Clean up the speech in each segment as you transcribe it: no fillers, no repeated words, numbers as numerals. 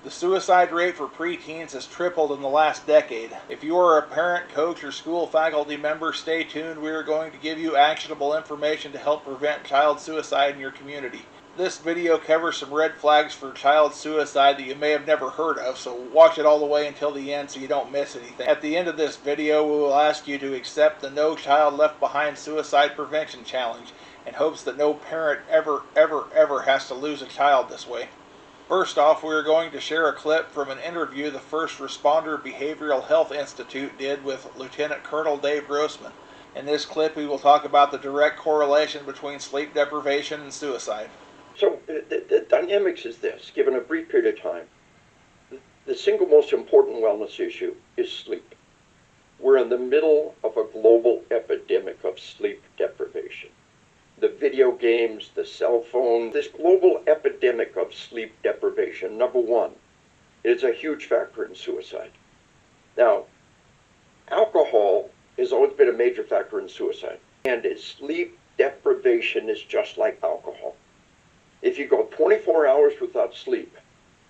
The suicide rate for preteens has tripled in the last decade. If you are a parent, coach, or school faculty member, stay tuned. We are going to give you actionable information to help prevent child suicide in your community. This video covers some red flags for child suicide that you may have never heard of, so watch it all the way until the end so you don't miss anything. At the end of this video, we will ask you to accept the No Child Left Behind Suicide Prevention Challenge in hopes that no parent ever has to lose a child this way. First off, we are going to share a clip from an interview the First Responder Behavioral Health Institute did with Lieutenant Colonel Dave Grossman. In this clip, we will talk about the direct correlation between sleep deprivation and suicide. So the dynamics is this: given a brief period of time, the single most important wellness issue is sleep. We're in the middle of a global epidemic of sleep deprivation. The video games, the cell phone, this global epidemic of sleep deprivation, number one, is a huge factor in suicide. Now, alcohol has always been a major factor in suicide, and sleep deprivation is just like alcohol. If you go 24 hours without sleep,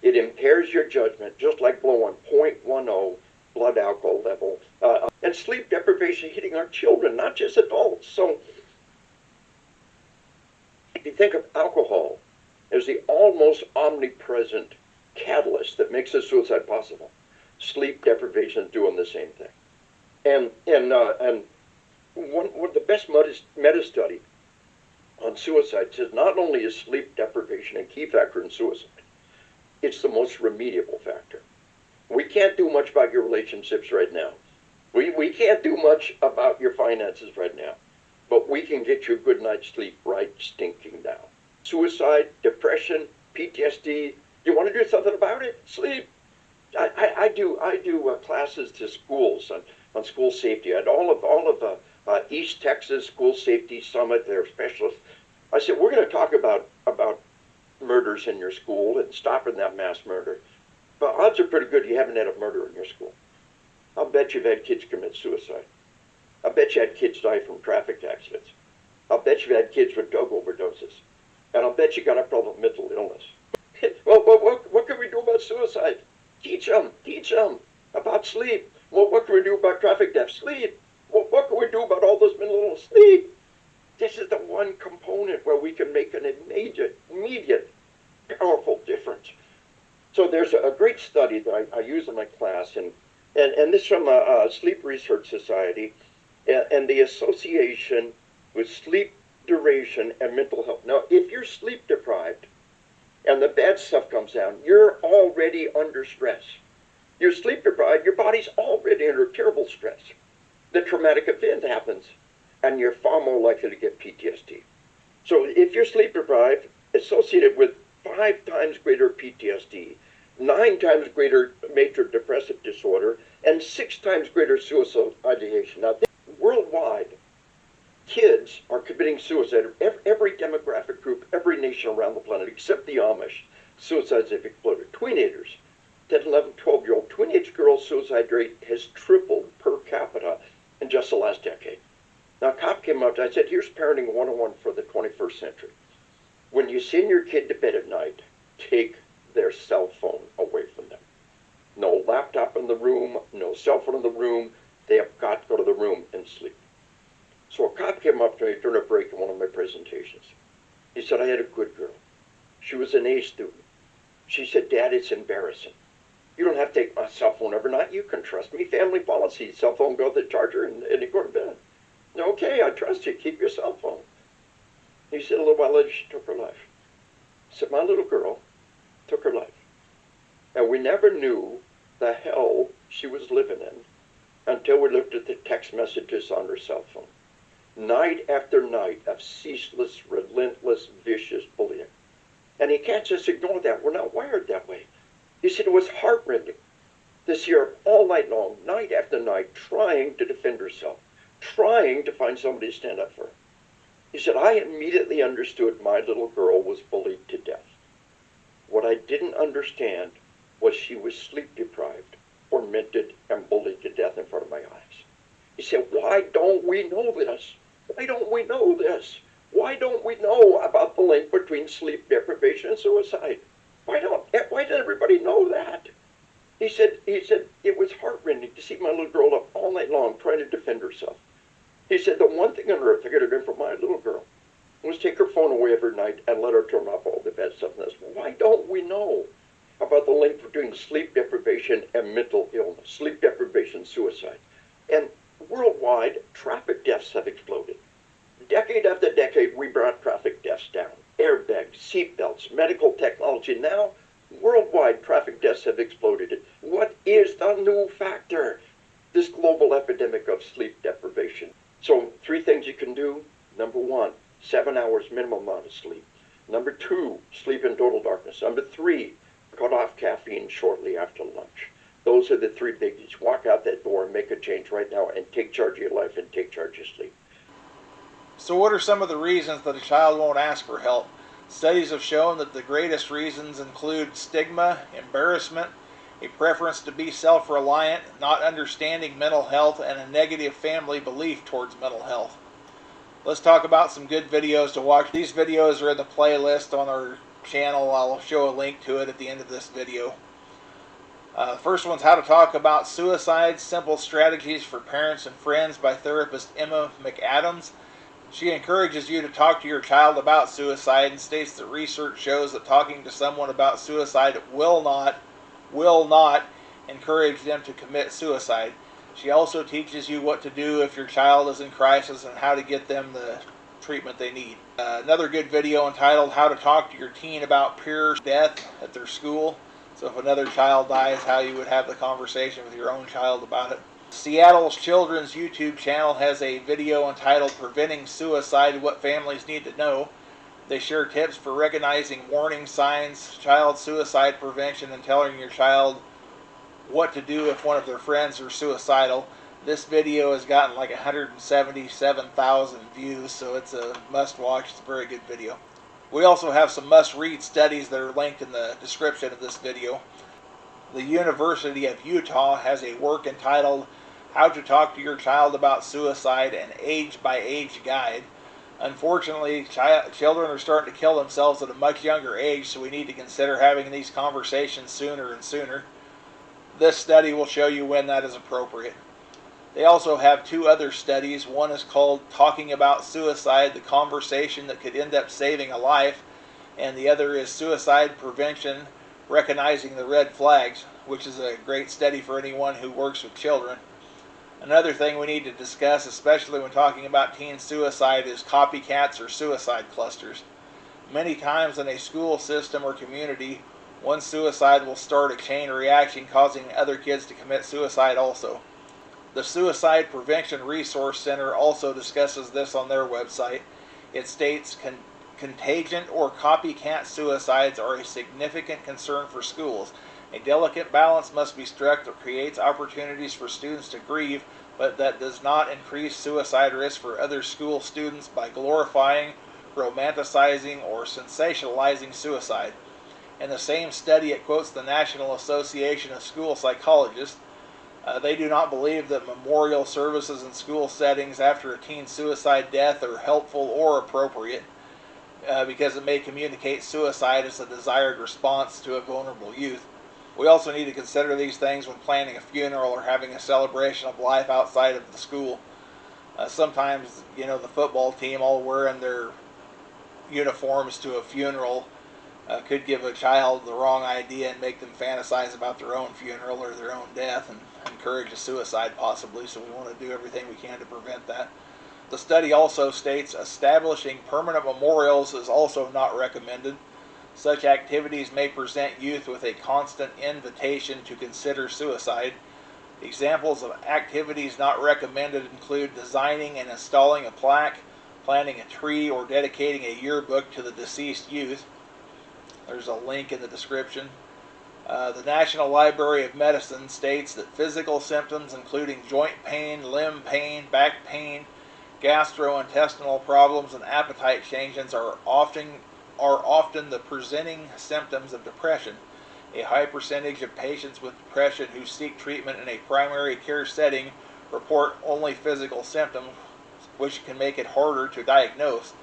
it impairs your judgment, just like blowing 0.10 blood alcohol level. And sleep deprivation hitting our children, not just adults. So if you think of alcohol as the almost omnipresent catalyst that makes a suicide possible, sleep deprivation is doing the same thing. And one of the best meta-study on suicide says not only is sleep deprivation a key factor in suicide, it's the most remediable factor. We can't do much about your relationships right now. We can't do much about your finances right now, but we can get you a good night's sleep right stinking down. Suicide, depression, PTSD, you want to do something about it? Sleep. I do classes to schools on school safety. I had all of East Texas School Safety Summit, their specialists. I said, we're going to talk about murders in your school and stopping that mass murder. But odds are pretty good you haven't had a murder in your school. I'll bet you've had kids commit suicide. I'll bet you had kids die from traffic accidents. I'll bet you've had kids with drug overdoses. And I'll bet you got a problem with mental illness. Well, what can we do about suicide? Teach them about sleep. Well, what can we do about traffic deaths? Sleep. Well, what can we do about all those mental illness? Sleep. This is the one component where we can make an immediate, powerful difference. So there's a great study that I use in my class, and this from a Sleep Research Society, and the association with sleep duration and mental health. Now, if you're sleep deprived and the bad stuff comes down, you're already under stress. You're sleep deprived, your body's already under terrible stress. The traumatic event happens, and you're far more likely to get PTSD. So if you're sleep deprived, associated with 5 times greater PTSD, 9 times greater major depressive disorder, and 6 times greater suicidal ideation. Now, worldwide, kids are committing suicide. Every demographic group, every nation around the planet, except the Amish, suicides have exploded. Teenagers, 10, 11, 12-year-old teenage girls' suicide rate has tripled per capita in just the last decade. Now, a cop came up, I said, here's parenting 101 for the 21st century. When you send your kid to bed at night, take their cell phone away from them. No laptop in the room, no cell phone in the room. They have got to go to the room and sleep. So a cop came up to me during a break in one of my presentations. He said, I had a good girl. She was an A student. She said, Dad, it's embarrassing. You don't have to take my cell phone every night. You can trust me. Family policy. Cell phone, go to the charger, and you go to bed. Okay, I trust you. Keep your cell phone. He said, a little while later, she took her life. He said, my little girl took her life. And we never knew the hell she was living in until we looked at the text messages on her cell phone. Night after night of ceaseless, relentless, vicious bullying. And you can't just ignore that. We're not wired that way. He said it was heart-rending to see her all night long, night after night, trying to defend herself, trying to find somebody to stand up for her. He said, I immediately understood my little girl was bullied to death. What I didn't understand was she was sleep deprived, tormented, and bullied to death in front of my eyes. He said, why don't we know this? Why don't we know this? Why don't we know about the link between sleep deprivation and suicide? Why doesn't everybody know that? he said, it was heartrending to see my little girl up all night long trying to defend herself. He said, the one thing on earth I could have done for my little girl was take her phone away every night and let her turn off all the bad stuff. And that's, why don't we know about the link between sleep deprivation and mental illness, sleep deprivation, suicide? And worldwide, traffic deaths have exploded. Decade after decade, we brought traffic deaths down. Airbags, seatbelts, medical technology. Now, worldwide traffic deaths have exploded. What is the new factor? This global epidemic of sleep deprivation. So 3 things you can do. Number 1, 7 hours minimum amount of sleep. Number 2, sleep in total darkness. Number 3, cut off caffeine shortly after lunch. Those are the 3 biggies. Walk out that door and make a change right now and take charge of your life and take charge of sleep. So what are some of the reasons that a child won't ask for help? Studies have shown that the greatest reasons include stigma, embarrassment, a preference to be self-reliant, not understanding mental health, and a negative family belief towards mental health. Let's talk about some good videos to watch. These videos are in the playlist on our channel. I'll show a link to it at the end of this video. The first one's How to Talk About Suicide, Simple Strategies for Parents and Friends by therapist Emma McAdams. She encourages you to talk to your child about suicide and states that research shows that talking to someone about suicide will not encourage them to commit suicide. She also teaches you what to do if your child is in crisis and how to get them the treatment they need. Another good video entitled How to Talk to Your Teen About Peer Death at Their School. So if another child dies, how you would have the conversation with your own child about it. Seattle's Children's YouTube channel has a video entitled Preventing Suicide, What Families Need to Know. They share tips for recognizing warning signs, child suicide prevention, and telling your child what to do if one of their friends are suicidal. This video has gotten like 177,000 views, so it's a must-watch. It's a very good video. We also have some must-read studies that are linked in the description of this video. The University of Utah has a work entitled How to Talk to Your Child About Suicide, an age-by-age guide. Unfortunately, children are starting to kill themselves at a much younger age, so we need to consider having these conversations sooner and sooner. This study will show you when that is appropriate. They also have 2 other studies. One is called Talking About Suicide, the conversation that could end up saving a life, and the other is Suicide Prevention, Recognizing the Red Flags, which is a great study for anyone who works with children. Another thing we need to discuss, especially when talking about teen suicide, is copycats or suicide clusters. Many times in a school system or community, one suicide will start a chain reaction causing other kids to commit suicide also. The Suicide Prevention Resource Center also discusses this on their website. It states contagion or copycat suicides are a significant concern for schools. A delicate balance must be struck that creates opportunities for students to grieve, but that does not increase suicide risk for other school students by glorifying, romanticizing, or sensationalizing suicide. In the same study, it quotes the National Association of School Psychologists. They do not believe that memorial services in school settings after a teen suicide death are helpful or appropriate because it may communicate suicide as a desired response to a vulnerable youth. We also need to consider these things when planning a funeral or having a celebration of life outside of the school. Sometimes, the football team all wearing their uniforms to a funeral could give a child the wrong idea and make them fantasize about their own funeral or their own death and encourage a suicide possibly, so we want to do everything we can to prevent that. The study also states establishing permanent memorials is also not recommended. Such activities may present youth with a constant invitation to consider suicide. Examples of activities not recommended include designing and installing a plaque, planting a tree, or dedicating a yearbook to the deceased youth. There's a link in the description. The National Library of Medicine states that physical symptoms including joint pain, limb pain, back pain, gastrointestinal problems, and appetite changes are often the presenting symptoms of depression. A high percentage of patients with depression who seek treatment in a primary care setting report only physical symptoms, which can make it harder to diagnose.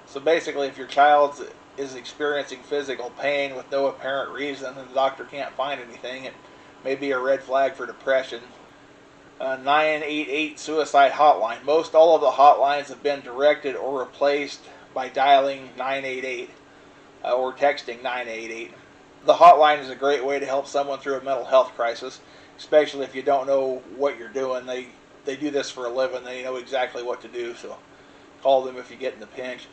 So basically, if your child is experiencing physical pain with no apparent reason and the doctor can't find anything, it may be a red flag for depression. 988 suicide hotline. Most all of the hotlines have been directed or replaced by dialing 988 or texting 988. The hotline is a great way to help someone through a mental health crisis, especially if you don't know what you're doing. They do this for a living. They know exactly what to do, so call them if you get in the pinch.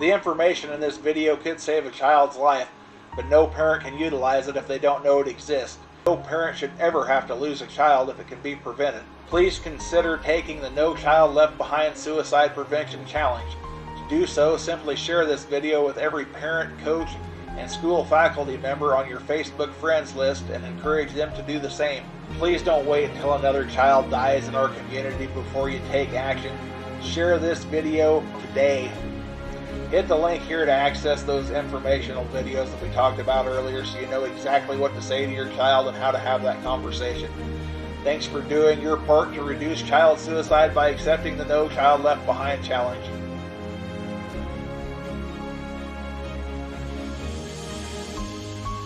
The information in this video could save a child's life, but no parent can utilize it if they don't know it exists. No parent should ever have to lose a child if it can be prevented. Please consider taking the No Child Left Behind Suicide Prevention Challenge. To do so, simply share this video with every parent, coach, and school faculty member on your Facebook friends list and encourage them to do the same. Please don't wait until another child dies in our community before you take action. Share this video today. Hit the link here to access those informational videos that we talked about earlier so you know exactly what to say to your child and how to have that conversation. Thanks for doing your part to reduce child suicide by accepting the No Child Left Behind challenge.